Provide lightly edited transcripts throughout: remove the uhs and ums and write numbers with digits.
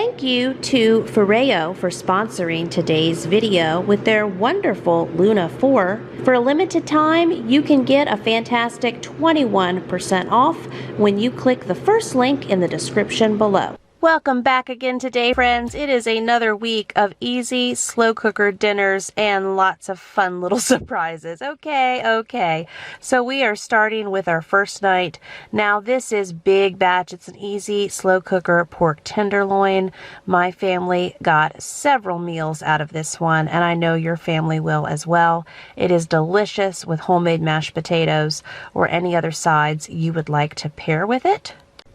Thank you to Ferreo for sponsoring today's video with their wonderful Luna 4. For a limited time, you can get a fantastic 21% off when you click the first link in the description below. Welcome back again today, friends. It is another week of easy slow cooker dinners and lots of fun little surprises. Okay. So we are starting with our first night. Now this is big batch. It's an easy slow cooker pork tenderloin. My family got several meals out of this one, and I know your family will as well. It is delicious with homemade mashed potatoes or any other sides you would like to pair with it.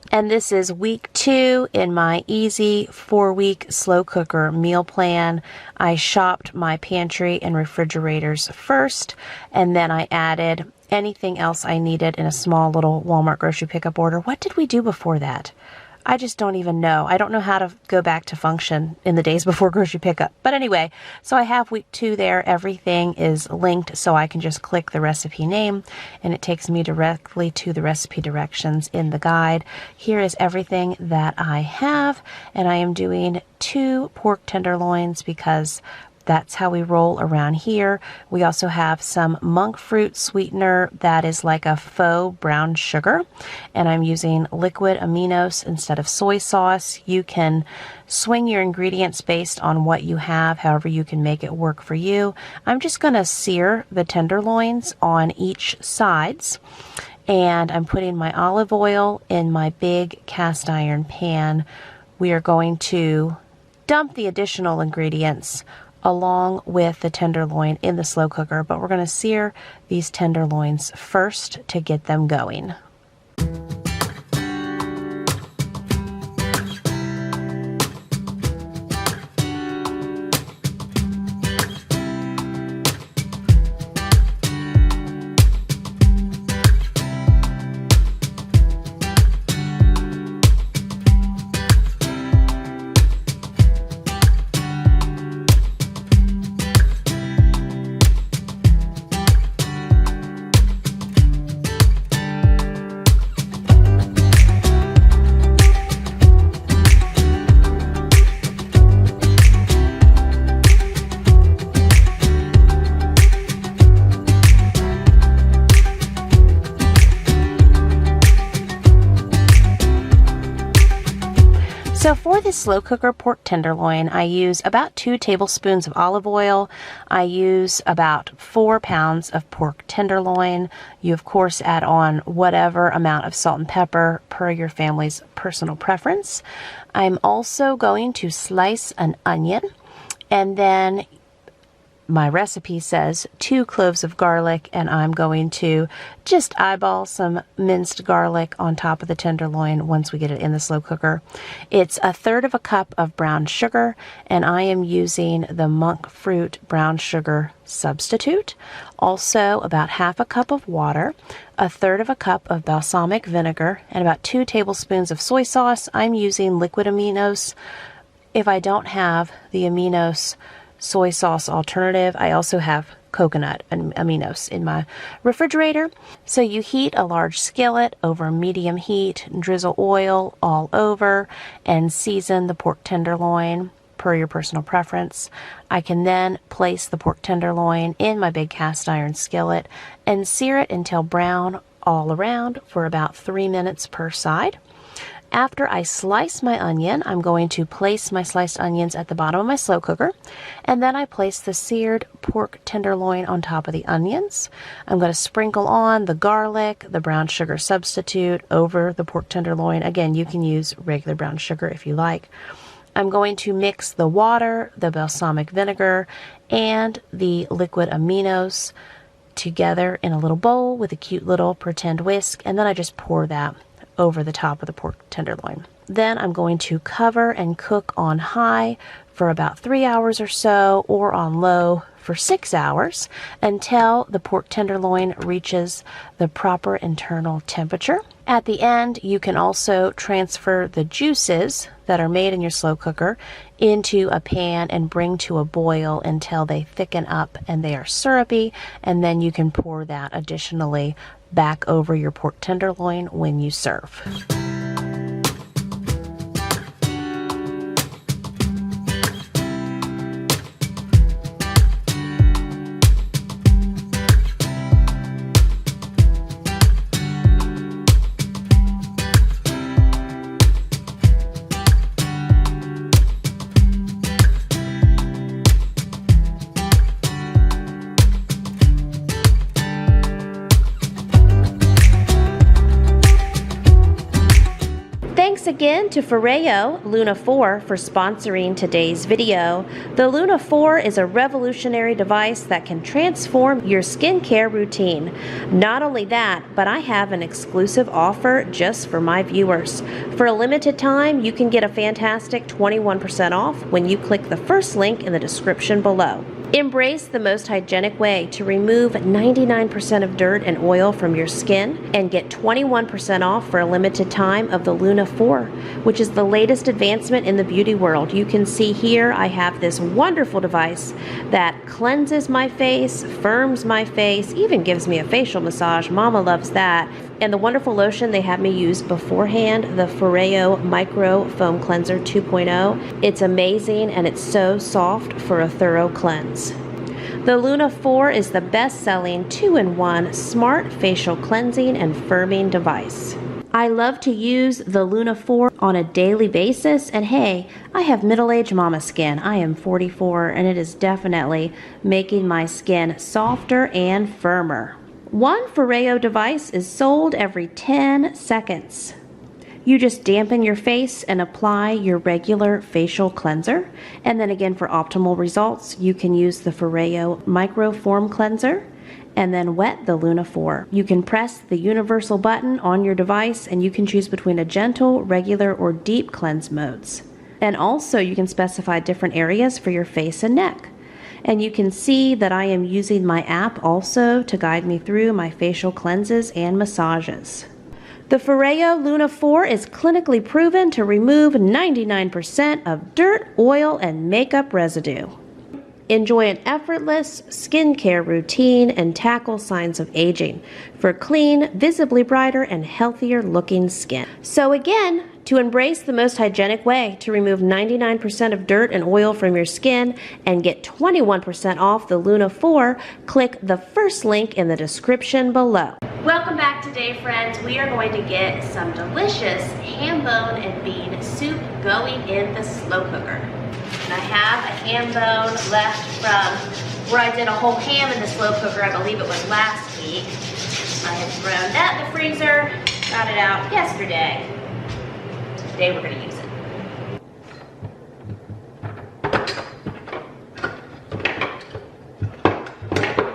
And this is week 2 in my easy 4-week slow cooker meal plan. I shopped my pantry and refrigerators first, and then I added anything else I needed in a small little Walmart grocery pickup order. What did we do before that? I just don't even know. I don't know how to go back to function in the days before grocery pickup. But anyway, so I have week 2 there. Everything is linked, so I can just click the recipe name and it takes me directly to the recipe directions in the guide. Here is everything that I have, and I am doing 2 pork tenderloins because that's how we roll around here. We also have some monk fruit sweetener that is like a faux brown sugar, and I'm using liquid aminos instead of soy sauce. You can swing your ingredients based on what you have, however you can make it work for you. I'm just going to sear the tenderloins on each sides, and I'm putting my olive oil in my big cast iron pan. We are going to dump the additional ingredients along with the tenderloin in the slow cooker, but we're going to sear these tenderloins first to get them going. So for this slow cooker pork tenderloin, I use about 2 tablespoons of olive oil. I use about 4 pounds of pork tenderloin. You, of course, add on whatever amount of salt and pepper per your family's personal preference. I'm also going to slice an onion, and then my recipe says 2 cloves of garlic, and I'm going to just eyeball some minced garlic on top of the tenderloin once we get it in the slow cooker. It's 1/3 cup of brown sugar, and I am using the monk fruit brown sugar substitute. Also about 1/2 cup of water, 1/3 cup of balsamic vinegar, and about 2 tablespoons of soy sauce. I'm using liquid aminos. If I don't have the aminos soy sauce alternative, I also have coconut and aminos in my refrigerator. So you heat a large skillet over medium heat, drizzle oil all over, and season the pork tenderloin per your personal preference. I can then place the pork tenderloin in my big cast iron skillet and sear it until brown all around for about 3 minutes per side. After I slice my onion, I'm going to place my sliced onions at the bottom of my slow cooker, and then I place the seared pork tenderloin on top of the onions. I'm going to sprinkle on the garlic, the brown sugar substitute over the pork tenderloin. Again, you can use regular brown sugar if you like. I'm going to mix the water, the balsamic vinegar, and the liquid aminos together in a little bowl with a cute little pretend whisk, and then I just pour that over the top of the pork tenderloin. Then I'm going to cover and cook on high for about 3 hours or so, or on low for 6 hours, until the pork tenderloin reaches the proper internal temperature. At the end, you can also transfer the juices that are made in your slow cooker into a pan and bring to a boil until they thicken up and they are syrupy, and then you can pour that additionally back over your pork tenderloin when you serve. again to Foreo Luna 4 for sponsoring today's video. The Luna 4 is a revolutionary device that can transform your skincare routine. Not only that, but I have an exclusive offer just for my viewers. For a limited time, you can get a fantastic 21% off when you click the first link in the description below. Embrace the most hygienic way to remove 99% of dirt and oil from your skin and get 21% off for a limited time of the Luna 4, which is the latest advancement in the beauty world. You can see here I have this wonderful device that cleanses my face, firms my face, even gives me a facial massage. Mama loves that. And the wonderful lotion they have me use beforehand, the Foreo Micro Foam Cleanser 2.0. It's amazing and it's so soft for a thorough cleanse. The Luna 4 is the best-selling 2-in-1 smart facial cleansing and firming device. I love to use the Luna 4 on a daily basis, and hey, I have middle-aged mama skin. I am 44 and it is definitely making my skin softer and firmer. One Foreo device is sold every 10 seconds. You just dampen your face and apply your regular facial cleanser. And then again, for optimal results, you can use the Foreo Micro Foam Cleanser and then wet the Luna 4. You can press the universal button on your device and you can choose between a gentle, regular, or deep cleanse modes. And also you can specify different areas for your face and neck. And you can see that I am using my app also to guide me through my facial cleanses and massages. The Foreo Luna 4 is clinically proven to remove 99% of dirt, oil, and makeup residue. Enjoy an effortless skincare routine and tackle signs of aging for clean, visibly brighter, and healthier looking skin. So again, to embrace the most hygienic way to remove 99% of dirt and oil from your skin and get 21% off the Luna 4, click the first link in the description below. Welcome back today, friends. We are going to get some delicious ham bone and bean soup going in the slow cooker. And I have a ham bone left from where I did a whole ham in the slow cooker. I believe it was last week. I had thrown that in the freezer, got it out yesterday. Today we're going to use it.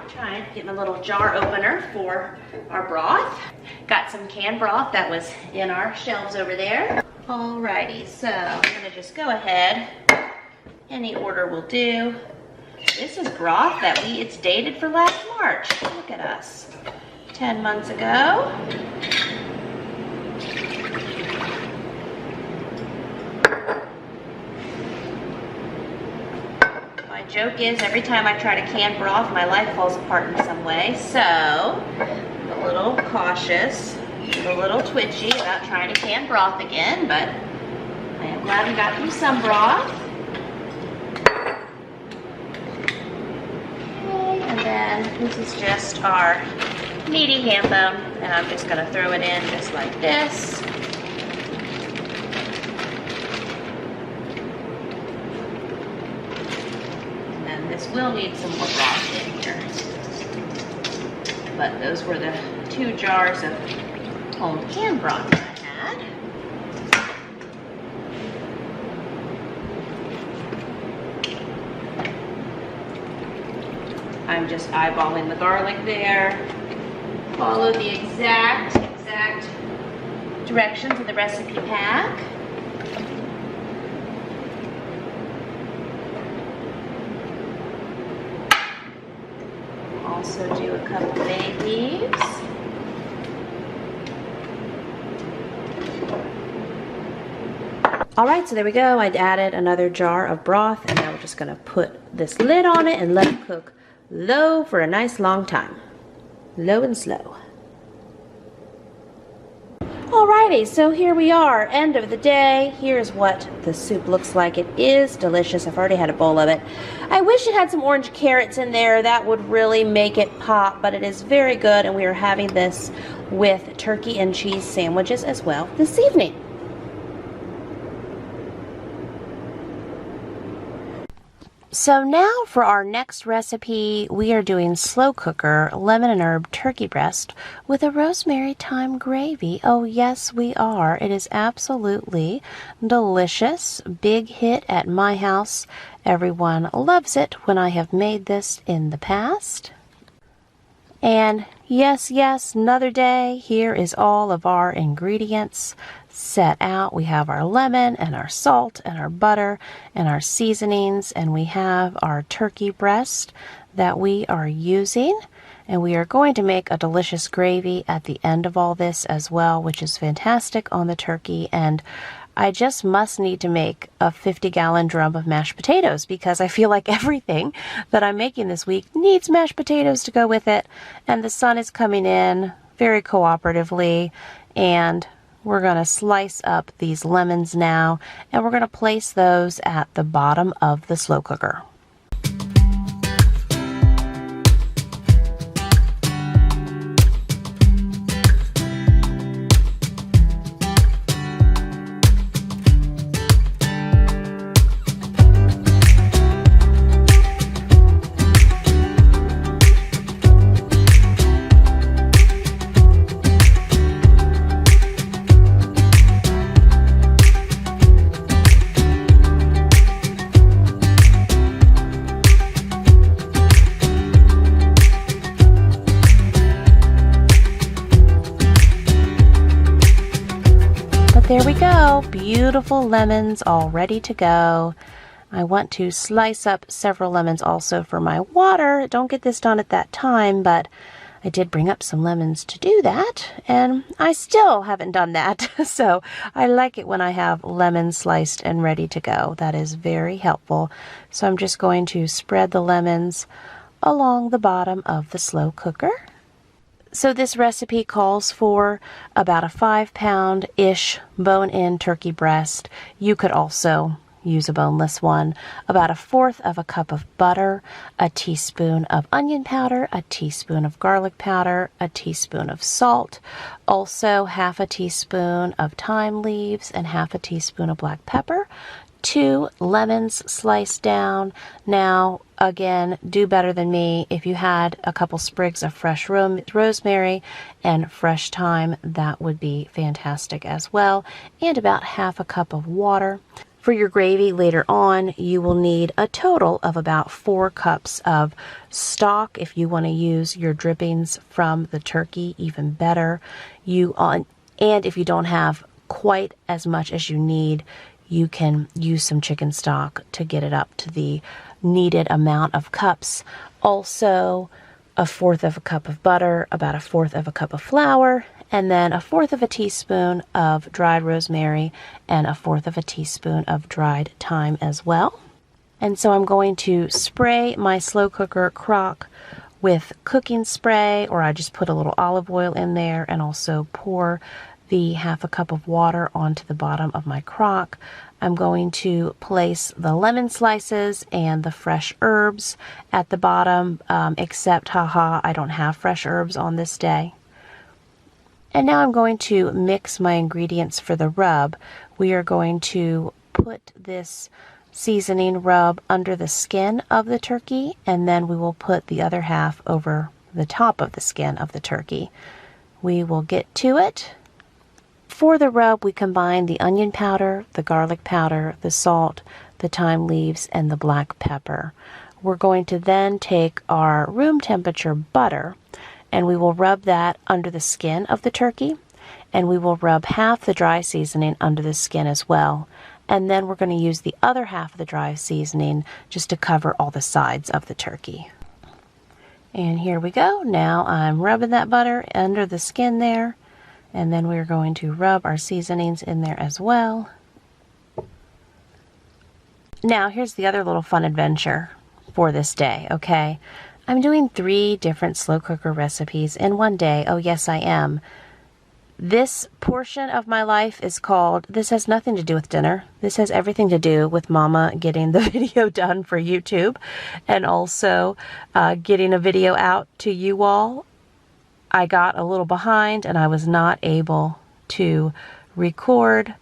Trying to get my little jar opener for our broth. Got some canned broth that was in our shelves over there. Alrighty, so I'm going to just go ahead. Any order will do. This is broth that it's dated for last March. Look at us. 10 months ago. My joke is every time I try to can broth, my life falls apart in some way. So, I'm a little cautious, a little twitchy about trying to can broth again, but I am glad we got through some broth. And then this is just our meaty ham bone, and I'm just going to throw it in just like this. And then this will need some more broth in here. But those were the 2 jars of whole canned broth that I had. I'm just eyeballing the garlic there. Follow the exact directions in the recipe pack. Also do a couple bay leaves. Alright, so there we go. I'd added another jar of broth, and now we're just going to put this lid on it and let it cook low for a nice long time. Low and slow. Alrighty, so here we are, end of the day. Here's what the soup looks like. It is delicious. I've already had a bowl of it. I wish it had some orange carrots in there. That would really make it pop, but it is very good, and we are having this with turkey and cheese sandwiches as well this evening. So now for our next recipe, we are doing slow cooker lemon and herb turkey breast with a rosemary thyme gravy. Oh yes, we are. It is absolutely delicious. Big hit at my house. Everyone loves it when I have made this in the past. And yes, another day. Here is all of our ingredients set out. We have our lemon and our salt and our butter and our seasonings, and we have our turkey breast that we are using. And we are going to make a delicious gravy at the end of all this as well, which is fantastic on the turkey. And I just must need to make a 50-gallon drum of mashed potatoes because I feel like everything that I'm making this week needs mashed potatoes to go with it. And the sun is coming in very cooperatively, and we're going to slice up these lemons now, and we're going to place those at the bottom of the slow cooker. There we go, beautiful lemons all ready to go. I want to slice up several lemons also for my water. Don't get this done at that time, but I did bring up some lemons to do that, and I still haven't done that. So I like it when I have lemons sliced and ready to go. That is very helpful. So I'm just going to spread the lemons along the bottom of the slow cooker. So this recipe calls for about a 5-pound-ish bone-in turkey breast. You could also use a boneless one. About 1/4 of a cup of butter, a teaspoon of onion powder, a teaspoon of garlic powder, a teaspoon of salt, also 1/2 teaspoon of thyme leaves and 1/2 teaspoon of black pepper. 2 lemons sliced down. Now, again, do better than me. If you had a couple sprigs of fresh rosemary and fresh thyme, that would be fantastic as well. And about 1/2 cup of water. For your gravy later on, you will need a total of about 4 cups of stock. If you want to use your drippings from the turkey, even better. And if you don't have quite as much as you need, you can use some chicken stock to get it up to the needed amount of cups. Also, 1/4 of a cup of butter, about 1/4 of a cup of flour, and then 1/4 of a teaspoon of dried rosemary and 1/4 of a teaspoon of dried thyme as well. And so I'm going to spray my slow cooker crock with cooking spray, or I just put a little olive oil in there, and also pour the 1/2 cup of water onto the bottom of my crock. I'm going to place the lemon slices and the fresh herbs at the bottom, except, I don't have fresh herbs on this day. And now I'm going to mix my ingredients for the rub. We are going to put this seasoning rub under the skin of the turkey, and then we will put the other half over the top of the skin of the turkey. We will get to it. For the rub, we combine the onion powder, the garlic powder, the salt, the thyme leaves, and the black pepper. We're going to then take our room temperature butter, and we will rub that under the skin of the turkey, and we will rub 1/2 the dry seasoning under the skin as well. And then we're going to use the other 1/2 of the dry seasoning just to cover all the sides of the turkey. And here we go. Now I'm rubbing that butter under the skin there. And then we're going to rub our seasonings in there as well. Now, here's the other little fun adventure for this day, okay? I'm doing 3 different slow cooker recipes in one day. Oh, yes, I am. This portion of my life is called, this has nothing to do with dinner. This has everything to do with Mama getting the video done for YouTube, and also getting a video out to you all. I got a little behind, and I was not able to record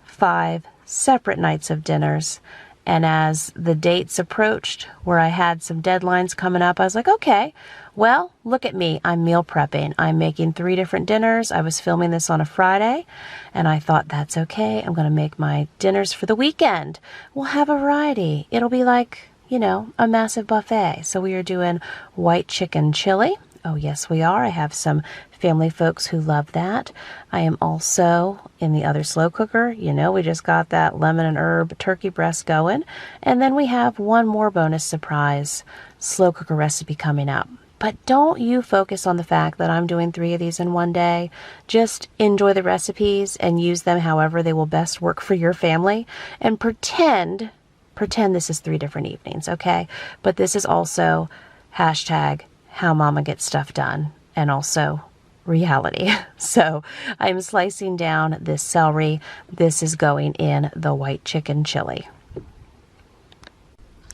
5 separate nights of dinners. And as the dates approached where I had some deadlines coming up, I was like, okay, well, look at me. I'm meal prepping. I'm making 3 different dinners. I was filming this on a Friday, and I thought, that's okay. I'm going to make my dinners for the weekend. We'll have a variety. It'll be like, you know, a massive buffet. So we are doing white chicken chili. Oh, yes, we are. I have some family folks who love that. I am also in the other slow cooker. You know, we just got that lemon and herb turkey breast going. And then we have one more bonus surprise slow cooker recipe coming up. But don't you focus on the fact that I'm doing 3 of these in one day. Just enjoy the recipes and use them however they will best work for your family. And pretend this is 3 different evenings, okay? But this is also hashtag how mama gets stuff done, and also reality. So I'm slicing down this celery. This is going in the white chicken chili.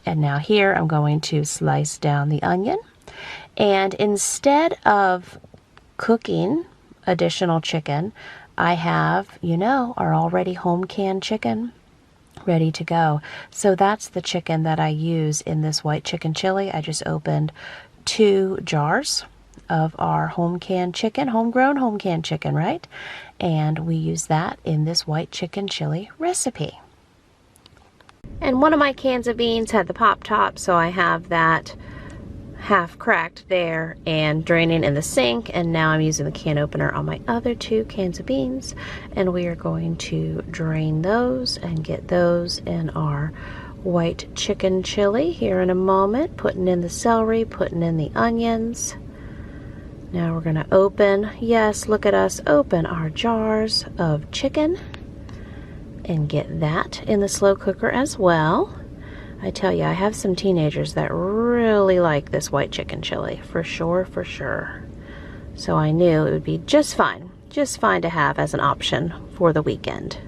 And now here I'm going to slice down the onion. And instead of cooking additional chicken, I have, you know, our already home canned chicken ready to go. So that's the chicken that I use in this white chicken chili. I just opened 2 jars of our home canned chicken, homegrown home canned chicken, right? And we use that in this white chicken chili recipe. And one of my cans of beans had the pop top, so I have that half cracked there and draining in the sink, and now I'm using the can opener on my other 2 cans of beans, and we are going to drain those and get those in our white chicken chili here in a moment, putting in the celery, putting in the onions. Now we're going to open, yes, look at us, open our jars of chicken and get that in the slow cooker as well. I tell you, I have some teenagers that really like this white chicken chili, for sure, for sure. So I knew it would be just fine to have as an option for the weekend.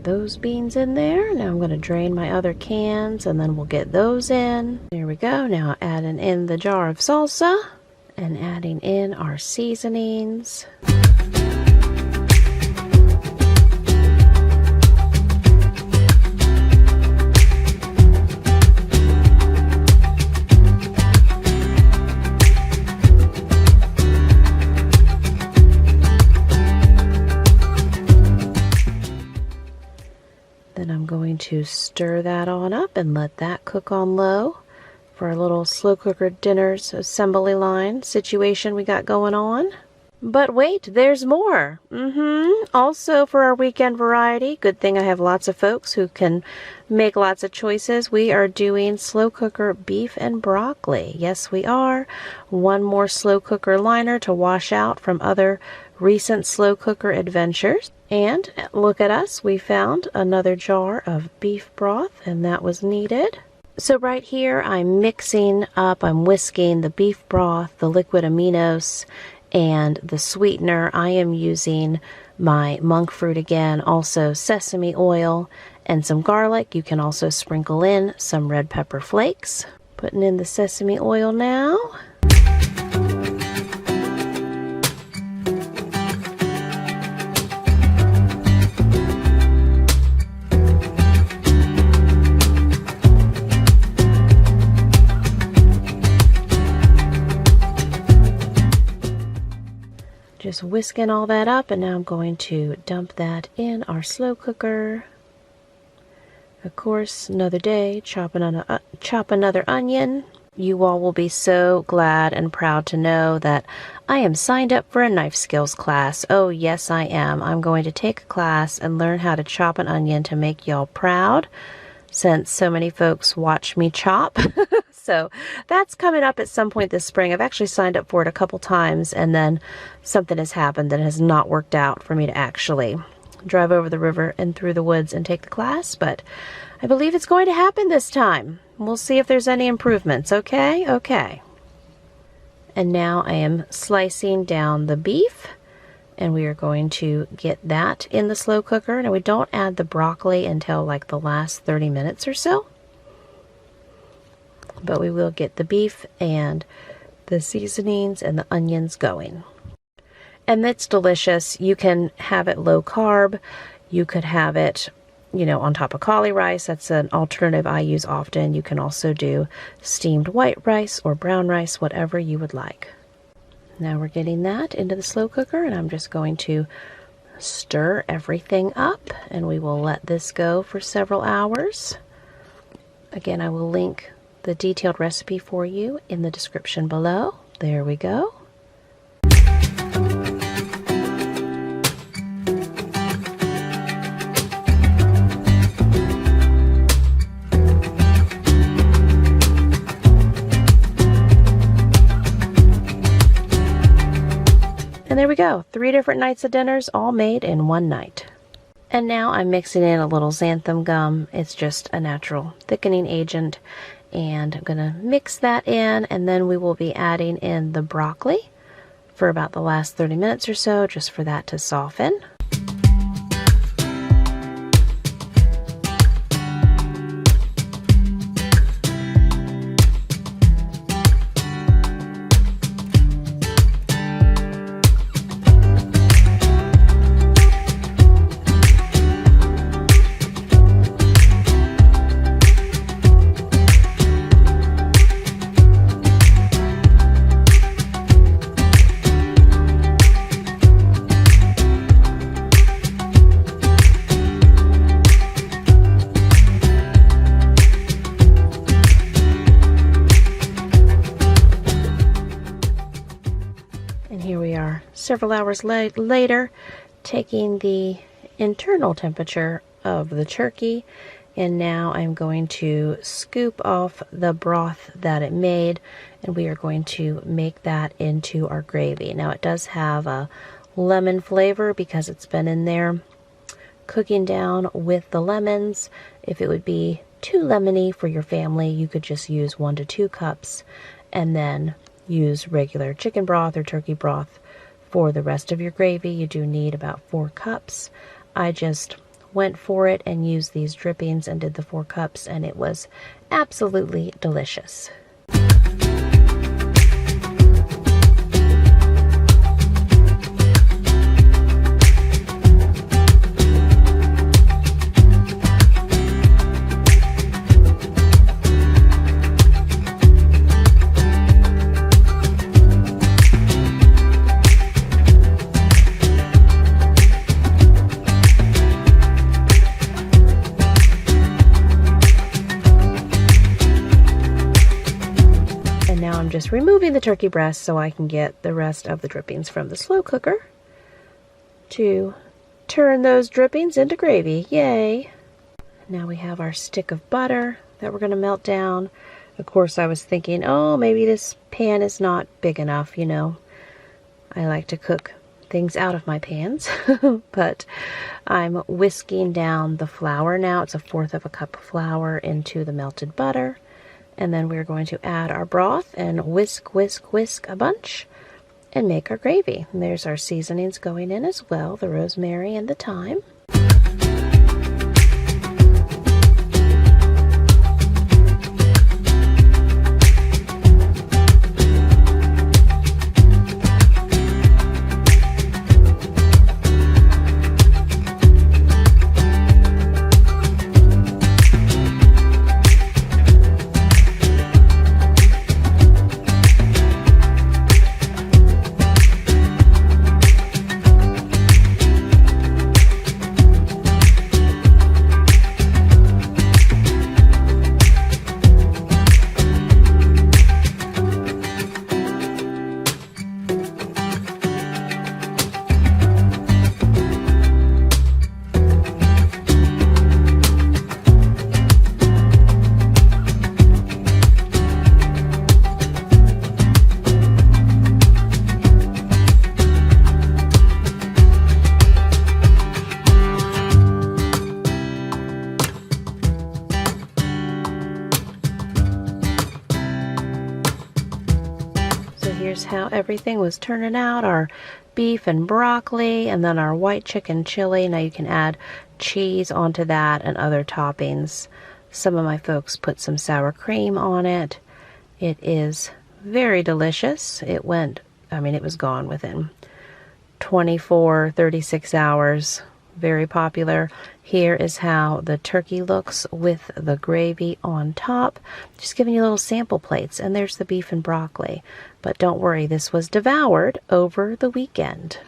Those beans in there. Now I'm going to drain my other cans and then we'll get those in. There we go. Now adding in the jar of salsa and adding in our seasonings. Then I'm going to stir that on up and let that cook on low for our little slow cooker dinners assembly line situation we got going on. But wait, there's more. Also for our weekend variety, good thing I have lots of folks who can make lots of choices. We are doing slow cooker beef and broccoli. Yes, we are. One more slow cooker liner to wash out from other recent slow cooker adventures. And look at us, we found another jar of beef broth, and that was needed. So right here I'm mixing up, I'm whisking the beef broth, the liquid aminos, and the sweetener. I am using my monk fruit again, also sesame oil and some garlic. You can also sprinkle in some red pepper flakes. Putting in the sesame oil now. Just whisking all that up, and now I'm going to dump that in our slow cooker. Of course, another day, chop another onion. You all will be so glad and proud to know that I am signed up for a knife skills class. Oh yes, I am. I'm going to take a class and learn how to chop an onion to make y'all proud, since so many folks watch me chop. So that's coming up at some point this spring. I've actually signed up for it a couple times, and then something has happened that has not worked out for me to actually drive over the river and through the woods and take the class, but I believe it's going to happen this time. We'll see if there's any improvements, okay? Okay. And now I am slicing down the beef and we are going to get that in the slow cooker. Now we don't add the broccoli until like the last 30 minutes or so, but we will get the beef and the seasonings and the onions going. And that's delicious. You can have it low carb. You could have it, you know, on top of cauli rice. That's an alternative I use often. You can also do steamed white rice or brown rice, whatever you would like. Now we're getting that into the slow cooker, and I'm just going to stir everything up, and we will let this go for several hours. Again, I will link the detailed recipe for you in the description below. There we go. And there we go, 3 different nights of dinners all made in one night. And now I'm mixing in a little xanthan gum. It's just a natural thickening agent. And I'm going to mix that in, and then we will be adding in the broccoli for about the last 30 minutes or so, just for that to soften. Several hours later, taking the internal temperature of the turkey, and now I'm going to scoop off the broth that it made, and we are going to make that into our gravy. Now it does have a lemon flavor because it's been in there cooking down with the lemons. If it would be too lemony for your family, you could just use 1 to 2 cups and then use regular chicken broth or turkey broth. For the rest of your gravy, you do need about 4 cups. I just went for it and used these drippings and did the 4 cups, and it was absolutely delicious. Just removing the turkey breast so I can get the rest of the drippings from the slow cooker to turn those drippings into gravy. Yay! Now we have our stick of butter that we're going to melt down. Of course, I was thinking, oh, maybe this pan is not big enough, you know. I like to cook things out of my pans, but I'm whisking down the flour now. It's 1/4 cup of flour into the melted butter. And then we're going to add our broth and whisk, whisk, whisk a bunch and make our gravy. And there's our seasonings going in as well, the rosemary and the thyme. how everything was turning out. Our beef and broccoli, and then our white chicken chili. Now you can add cheese onto that and other toppings. Some of my folks put some sour cream on it. It is very delicious. It went, I mean, it was gone within 24, 36 hours. Very popular. Here is how the turkey looks with the gravy on top. Just giving you little sample plates. And there's the beef and broccoli. But don't worry, this was devoured over the weekend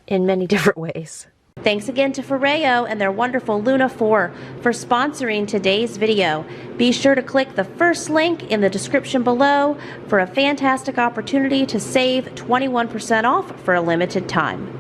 in many different ways. Thanks again to Foreo and their wonderful Luna 4 for sponsoring today's video. Be sure to click the first link in the description below for a fantastic opportunity to save 21% off for a limited time.